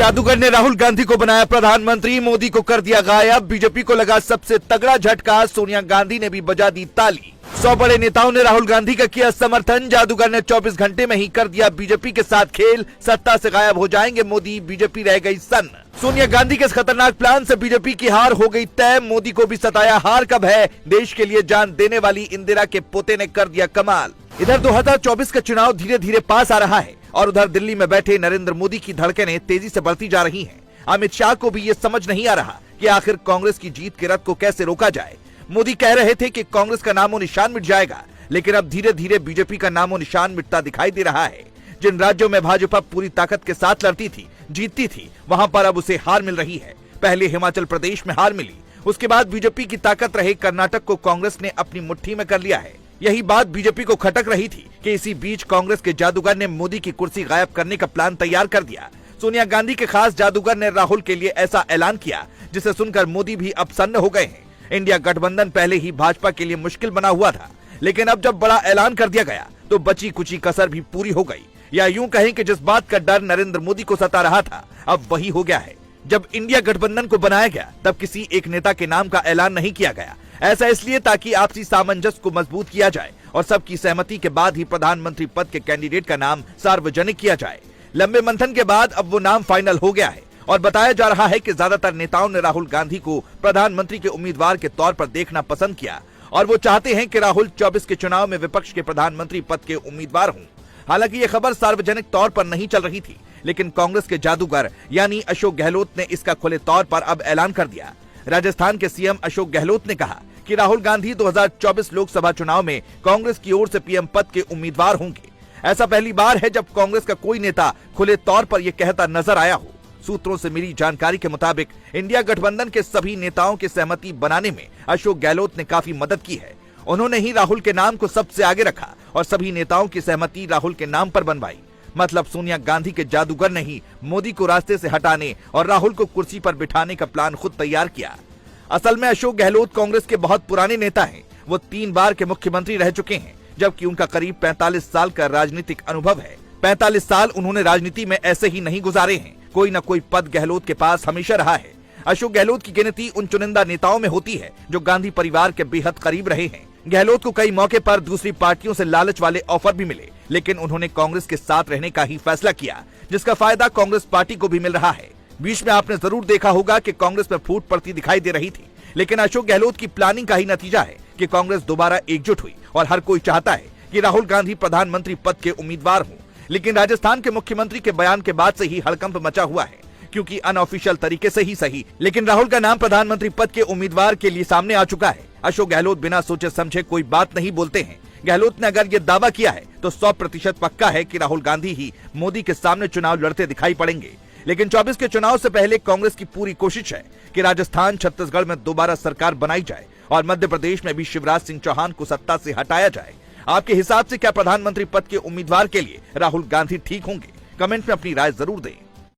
जादूगर ने राहुल गांधी को बनाया प्रधानमंत्री, मोदी को कर दिया गायब। बीजेपी को लगा सबसे तगड़ा झटका, सोनिया गांधी ने भी बजा दी ताली। 100 बड़े नेताओं ने राहुल गांधी का किया समर्थन। जादूगर ने 24 घंटे में ही कर दिया बीजेपी के साथ खेल। सत्ता से गायब हो जाएंगे मोदी, बीजेपी रह गई सन्न। सोनिया गांधी के इस खतरनाक प्लान से बीजेपी की हार हो गई तय। मोदी को भी सताया हार कब है। देश के लिए जान देने वाली इंदिरा के पोते ने कर दिया कमाल। इधर 2024 का चुनाव धीरे धीरे पास आ रहा है और उधर दिल्ली में बैठे नरेंद्र मोदी की धड़कनें तेजी से बढ़ती जा रही हैं। अमित शाह को भी ये समझ नहीं आ रहा कि आखिर कांग्रेस की जीत के रथ को कैसे रोका जाए। मोदी कह रहे थे कि कांग्रेस का नामो निशान मिट जाएगा, लेकिन अब धीरे धीरे बीजेपी का नामो निशान मिटता दिखाई दे रहा है। जिन राज्यों में भाजपा पूरी ताकत के साथ लड़ती थी, जीतती थी, वहां पर अब उसे हार मिल रही है। पहले हिमाचल प्रदेश में हार मिली, उसके बाद बीजेपी की ताकत रहे कर्नाटक को कांग्रेस ने अपनी मुट्ठी में कर लिया है। यही बात बीजेपी को खटक रही थी कि इसी बीच कांग्रेस के जादूगर ने मोदी की कुर्सी गायब करने का प्लान तैयार कर दिया। सोनिया गांधी के खास जादूगर ने राहुल के लिए ऐसा ऐलान किया जिसे सुनकर मोदी भी अब सन्न हो गए हैं। इंडिया गठबंधन पहले ही भाजपा के लिए मुश्किल बना हुआ था, लेकिन अब जब बड़ा ऐलान कर दिया गया तो बची कुची कसर भी पूरी हो गई। या यूं कहें कि जिस बात का डर नरेंद्र मोदी को सता रहा था, अब वही हो गया है। जब इंडिया गठबंधन को बनाया गया तब किसी एक नेता के नाम का ऐलान नहीं किया गया। ऐसा इसलिए ताकि आपसी सामंजस्य को मजबूत किया जाए और सबकी सहमति के बाद ही प्रधानमंत्री पद के कैंडिडेट का नाम सार्वजनिक किया जाए। लंबे मंथन के बाद अब वो नाम फाइनल हो गया है और बताया जा रहा है कि ज्यादातर नेताओं ने राहुल गांधी को प्रधानमंत्री के उम्मीदवार के तौर पर देखना पसंद किया और वो चाहते हैं कि राहुल 24 के चुनाव में विपक्ष के प्रधानमंत्री पद के उम्मीदवार हों। हालांकि ये खबर सार्वजनिक तौर पर नहीं चल रही थी, लेकिन कांग्रेस के जादूगर यानी अशोक गहलोत ने इसका खुले तौर पर अब ऐलान कर दिया। राजस्थान के सीएम अशोक गहलोत ने कहा कि राहुल गांधी 2024 लोकसभा चुनाव में कांग्रेस की ओर से पीएम पद के उम्मीदवार होंगे। ऐसा पहली बार है जब कांग्रेस का कोई नेता खुले तौर पर यह कहता नजर आया हो। सूत्रों से मिली जानकारी के मुताबिक इंडिया गठबंधन के सभी नेताओं की सहमति बनाने में अशोक गहलोत ने काफी मदद की है। उन्होंने ही राहुल के नाम को सबसे आगे रखा और सभी नेताओं की सहमति राहुल के नाम पर बनवाई। मतलब सोनिया गांधी के जादूगर ने ही मोदी को रास्ते से हटाने और राहुल को कुर्सी पर बिठाने का प्लान खुद तैयार किया। असल में अशोक गहलोत कांग्रेस के बहुत पुराने नेता हैं। वो 3 बार के मुख्यमंत्री रह चुके हैं, जबकि उनका करीब 45 साल का राजनीतिक अनुभव है। 45 साल उन्होंने राजनीति में ऐसे ही नहीं गुजारे हैं। कोई न कोई पद गहलोत के पास हमेशा रहा है। अशोक गहलोत की गिनती उन चुनिंदा नेताओं में होती है जो गांधी परिवार के बेहद करीब रहे हैं। गहलोत को कई मौके पर दूसरी पार्टियों से लालच वाले ऑफर भी मिले, लेकिन उन्होंने कांग्रेस के साथ रहने का ही फैसला किया, जिसका फायदा कांग्रेस पार्टी को भी मिल रहा है। बीच में आपने जरूर देखा होगा कि कांग्रेस में फूट पड़ती दिखाई दे रही थी, लेकिन अशोक गहलोत की प्लानिंग का ही नतीजा है कि कांग्रेस दोबारा एकजुट हुई और हर कोई चाहता है कि राहुल गांधी प्रधानमंत्री पद के उम्मीदवार हों। लेकिन राजस्थान के मुख्यमंत्री के बयान के बाद से ही हड़कंप मचा हुआ है, क्योंकि अनऑफिशियल तरीके से ही सही, लेकिन राहुल का नाम प्रधानमंत्री पद के उम्मीदवार के लिए सामने आ चुका है। अशोक गहलोत बिना सोचे समझे कोई बात नहीं बोलते हैं। गहलोत ने अगर ये दावा किया है तो 100% पक्का है कि राहुल गांधी ही मोदी के सामने चुनाव लड़ते दिखाई पड़ेंगे। लेकिन 24 के चुनाव से पहले कांग्रेस की पूरी कोशिश है कि राजस्थान, छत्तीसगढ़ में दोबारा सरकार बनाई जाए और मध्य प्रदेश में भी शिवराज सिंह चौहान को सत्ता से हटाया जाए। आपके हिसाब से क्या प्रधानमंत्री पद के उम्मीदवार के लिए राहुल गांधी ठीक होंगे? कमेंट में अपनी राय जरूर दें।